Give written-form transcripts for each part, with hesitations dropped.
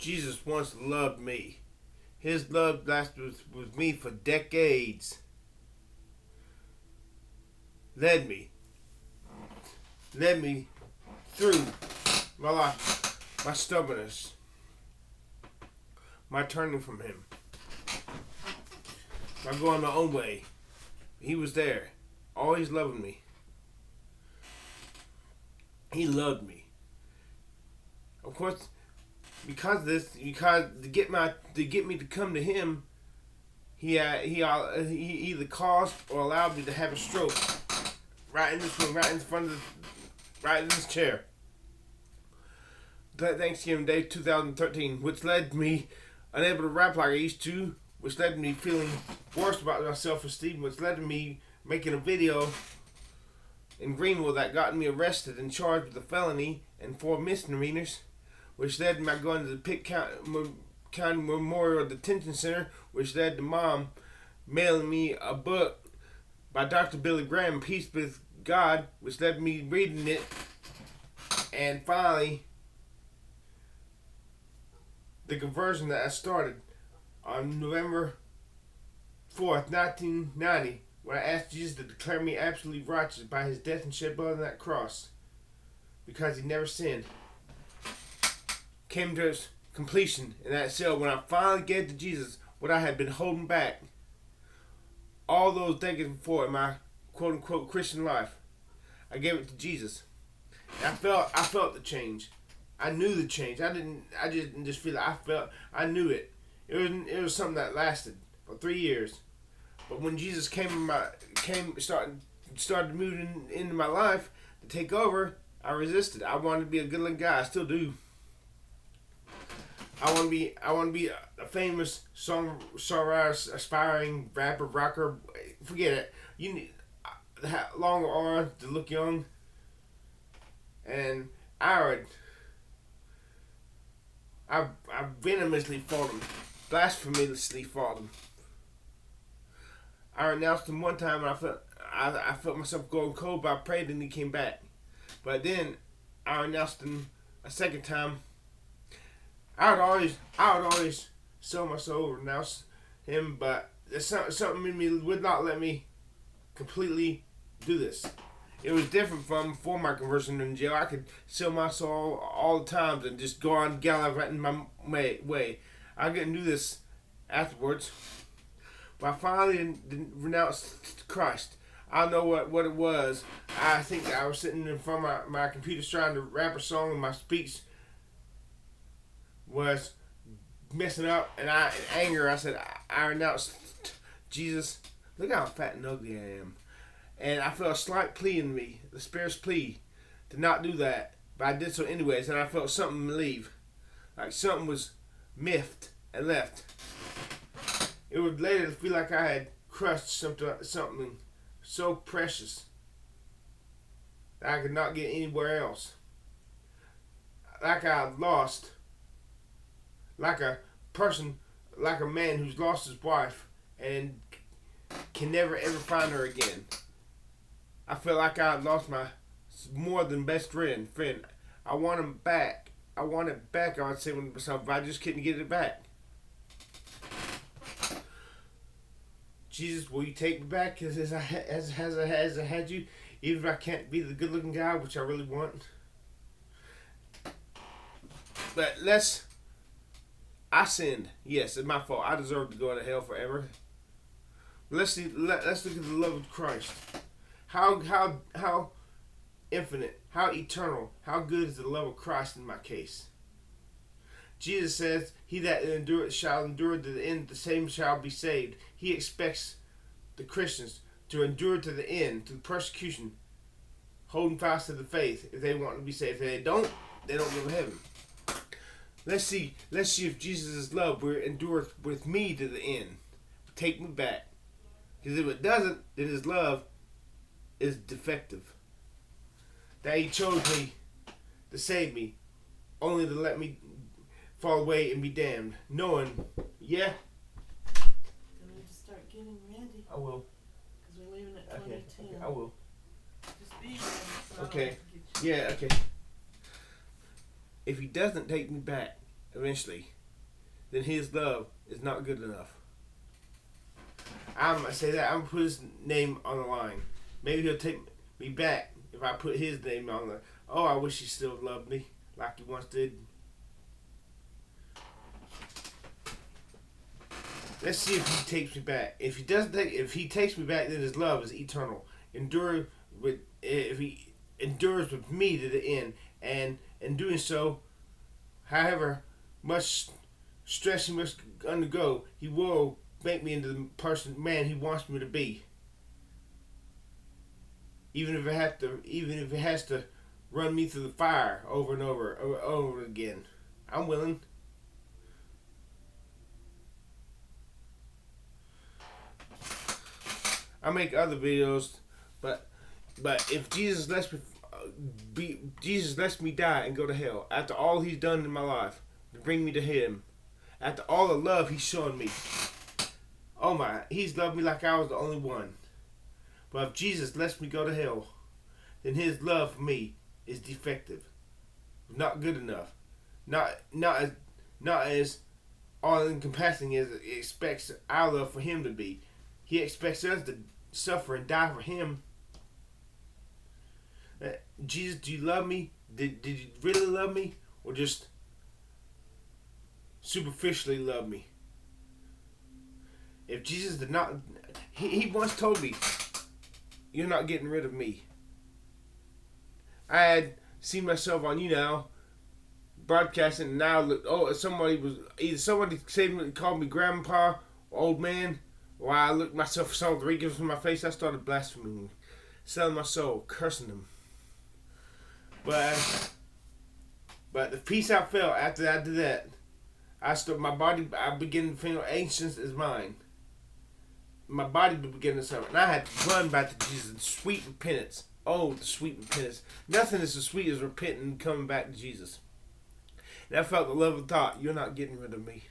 Jesus once loved me. His love lasted with me for decades. Led me through my life, my stubbornness, my turning from him, my going my own way. He was there, always loving me. He loved me. Of course, because to get me to come to him, he either caused or allowed me to have a stroke right in this room, right in front of right in this chair. That Thanksgiving Day 2013, which led me unable to rap like I used to, which led me feeling worse about my self-esteem, which led to me making a video in Greenville that got me arrested and charged with a felony and 4 misdemeanors, which led to my going to the Pitt County Memorial Detention Center, which led to Mom mailing me a book by Dr. Billy Graham, Peace with God, which led to me reading it, and finally the conversion that I started on November 4th, 1990, when I asked Jesus to declare me absolutely righteous by his death and shed blood on that cross, because he never sinned, came to its completion in that cell when I finally gave to Jesus what I had been holding back all those decades before in my quote-unquote Christian life. I gave it to Jesus. And I felt the change. I knew the change. I didn't just feel it. I knew it. It was something that lasted for 3 years. But when Jesus started moving into my life to take over, I resisted. I wanted to be a good-looking guy. I still do. I want to be a famous songwriter, aspiring rapper, rocker. Forget it. You need longer arms to look young. And I venomously fought him, blasphemously fought him. I renounced him one time, and I felt myself going cold, but I prayed and he came back. But then I renounced him a second time. I would always sell my soul, renounce him, but there's something in me would not let me completely do this. It was different from before my conversion in jail. I could sell my soul all the time and just go on gallivanting my way. I couldn't do this afterwards. But I finally renounced Christ. I don't know what it was. I think I was sitting in front of my computer trying to rap a song, and my speech was messing up, and in anger I said, I renounced Jesus. Look how fat and ugly I am. And I felt a slight plea in me, the Spirit's plea, to not do that. But I did so anyways, and I felt something leave. Like something was miffed and left. It would later feel like I had crushed something so precious that I could not get anywhere else. Like I had lost, like a man who's lost his wife and can never ever find her again. I felt like I had lost my more than best friend. I want him back. I want it back, I would say to myself, but I just couldn't get it back. Jesus, will you take me back as I had you, even if I can't be the good-looking guy, which I really want? But I sinned. Yes, it's my fault. I deserve to go to hell forever. Let's look at the love of Christ. How infinite, how eternal, how good is the love of Christ in my case? Jesus says, he that endureth shall endure to the end, the same shall be saved. He expects the Christians to endure to the end, to persecution, holding fast to the faith if they want to be saved. If they don't go to heaven. Let's see if Jesus' love will endure with me to the end. Take me back. Because if it doesn't, then his love is defective. That he chose me to save me, only to let me fall away and be damned. Knowing, yeah? We need to start getting ready. I will. Because we're leaving at 2010. Okay, I will. Just be ready. So Okay. Yeah, okay. If he doesn't take me back, eventually, then his love is not good enough. I'm gonna say that. I'm gonna put his name on the line. Maybe he'll take me back if I put his name on the. Oh, I wish he still loved me like he once did. Let's see if he takes me back. If he takes me back, then his love is eternal. If he endures with me to the end, and in doing so, however much stress he must undergo, he will make me into the man he wants me to be. Even if it has to run me through the fire over and over again, I'm willing. I make other videos, but if Jesus lets me die and go to hell after all he's done in my life to bring me to him, after all the love he's shown me, oh my, he's loved me like I was the only one. But if Jesus lets me go to hell, then his love for me is defective, not good enough, not as all encompassing as he expects our love for him to be. He expects us to suffer and die for him. Jesus, do you love me? Did you really love me, or just superficially love me? If Jesus did not, he once told me, "You're not getting rid of me." I had seen myself on broadcasting, and now somebody called me grandpa, old man. While I looked myself, saw the wrinkles in my face, I started blaspheming, selling my soul, cursing him. But the peace I felt after I did that, I began to feel anxious as mine. My body began to suffer, and I had to run back to Jesus. Sweet repentance. Oh, the sweet repentance. Nothing is as sweet as repenting and coming back to Jesus. And I felt the love of thought, you're not getting rid of me.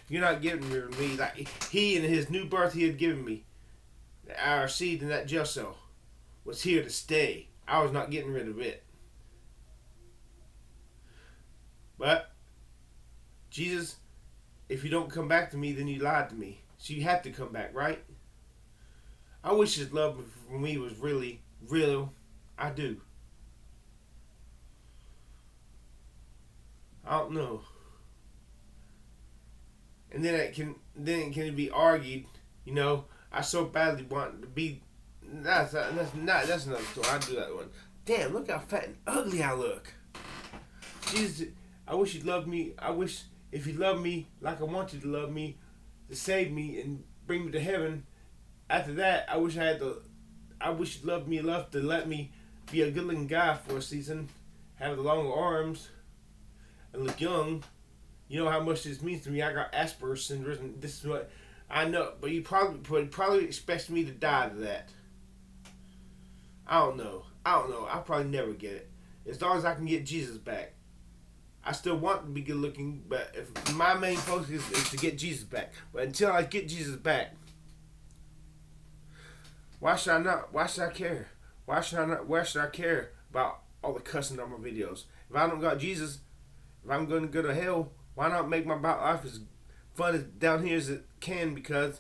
You're not getting rid of me. Like he, in his new birth he had given me, our seed in that jail cell, was here to stay. I was not getting rid of it. But, Jesus, if you don't come back to me, then you lied to me. So you have to come back, right? I wish his love for me was really real. I do. I don't know. And then it can be argued, I so badly want to be. That's another story. I'll do that one. Damn, look how fat and ugly I look. Jesus, I wish you'd love me. I wish if you love me like I want you to love me, to save me and bring me to heaven. After that, I wish you'd love me enough to let me be a good-looking guy for a season, have the longer arms, and look young. You know how much this means to me. I got Asperger's syndrome. This is what I know, but he probably expects me to die to that. I don't know. I'll probably never get it. As long as I can get Jesus back. I still want to be good looking, but if my main focus is to get Jesus back. But until I get Jesus back, why should I not? Why should I care? Why should I care about all the cussing on my videos? If I don't got Jesus, if I'm going to go to hell, why not make my life as fun as down here as it can? Because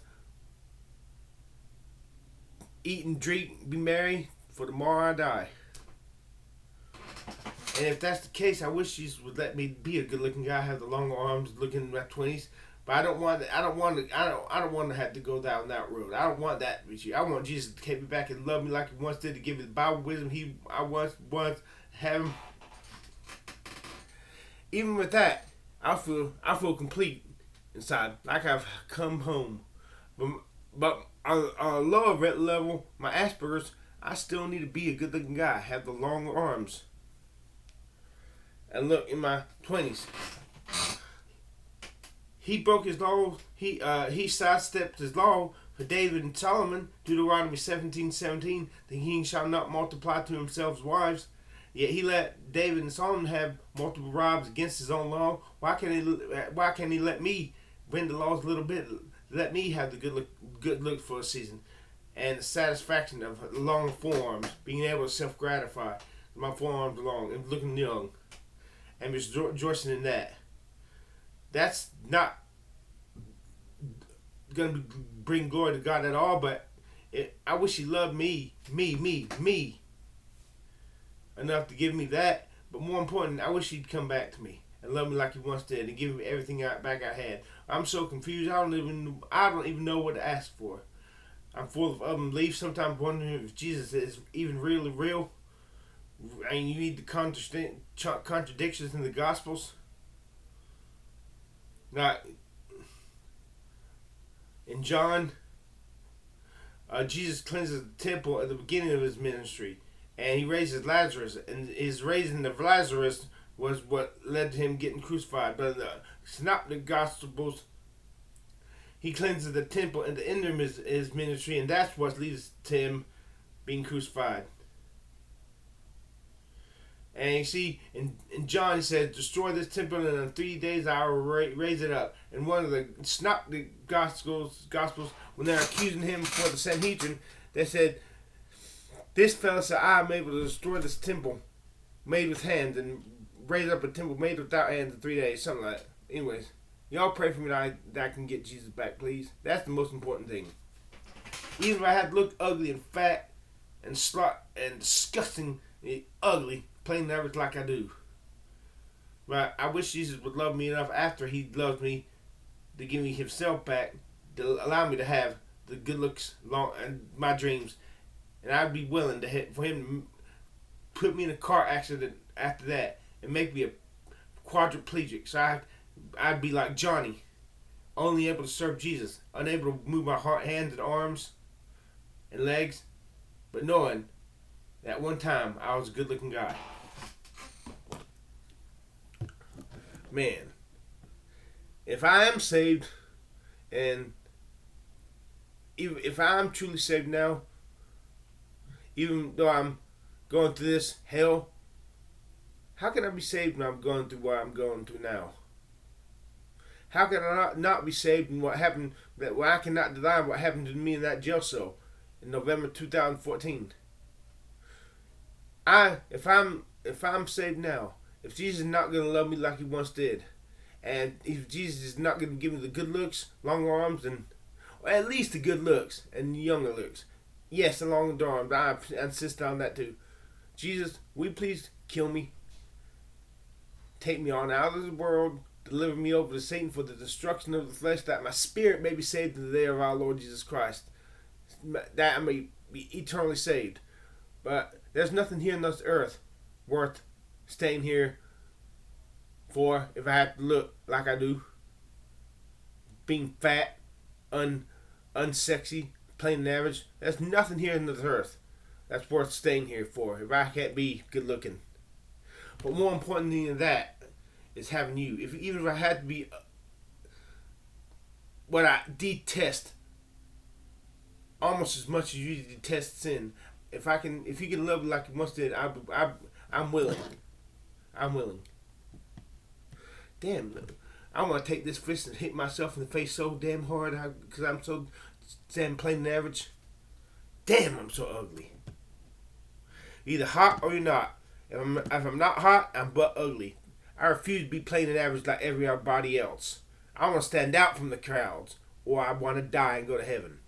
eat and drink, be merry, for tomorrow I die. And if that's the case, I wish Jesus would let me be a good-looking guy, have the longer arms, looking in my 20s. But I don't want to have to go down that road. I don't want that with you. I want Jesus to take me back and love me like he once did, to give me the Bible wisdom I once had him. Even with that, I feel complete inside, like I've come home. But on a lower level, my Asperger's, I still need to be a good-looking guy, have the longer arms. And look, in my 20s, he broke his law. He sidestepped his law for David and Solomon. Deuteronomy 17:17. The king shall not multiply to himself wives. Yet he let David and Solomon have multiple wives against his own law. Why can't he let me bend the laws a little bit? Let me have the good look for a season, and the satisfaction of long forearms, being able to self-gratify. My forearms are long and looking young, and rejoicing in that. That's not gonna bring glory to God at all. But I wish He loved me enough to give me that. But more important, I wish He'd come back to me and love me like He once did and give me everything back I had. I'm so confused. I don't even know what to ask for. I'm full of unbelief. Sometimes wondering if Jesus is even really real. And you need the contradictions in the Gospels. Now, in John, Jesus cleanses the temple at the beginning of His ministry, and He raises Lazarus, and His raising of Lazarus was what led to Him getting crucified. But in the Synoptic Gospels, He cleanses the temple at the end of his ministry, and that's what leads to Him being crucified. And you see, in John, He said, destroy this temple, and in 3 days I will raise it up. And one of the Synoptic Gospels, when they're accusing Him before the Sanhedrin, they said, this fellow said, I am able to destroy this temple made with hands and raise up a temple made without hands in 3 days, something like that. Anyways, y'all pray for me that I can get Jesus back, please. That's the most important thing. Even if I had to look ugly and fat and disgusting and ugly, plain average like I do. But I wish Jesus would love me enough after He loved me to give me Himself back, to allow me to have the good looks, and my dreams. And I'd be willing for Him to put me in a car accident after that and make me a quadriplegic. So I'd be like Johnny, only able to serve Jesus, unable to move my hands and arms and legs, but knowing that one time I was a good looking guy. Man, if I am saved, and if I'm truly saved now, even though I'm going through this hell, how can I be saved when I'm going through what I'm going through now? How can I not be saved in what happened, that I cannot deny what happened to me in that jail cell in November 2014? If I'm saved now, if Jesus is not going to love me like He once did, and if Jesus is not going to give me the good looks, long arms, or at least the good looks and younger looks, yes, the long arms, I insist on that too. Jesus, will you please kill me? Take me on out of the world, deliver me over to Satan for the destruction of the flesh, that my spirit may be saved in the day of our Lord Jesus Christ, that I may be eternally saved. But there's nothing here on this earth worth staying here for if I have to look like I do. Being fat, unsexy, plain and average. There's nothing here on this earth that's worth staying here for if I can't be good looking. But more important than that is having you. Even if I had to be what I detest almost as much as you detest sin, if you can love me like you once did, I'm willing. I'm willing. Damn, I want to take this fist and hit myself in the face so damn hard because I'm so damn plain and average. Damn, I'm so ugly. Either hot or you're not. If I'm not hot, I'm but ugly. I refuse to be plain and average like everybody else. I want to stand out from the crowds, or I want to die and go to heaven.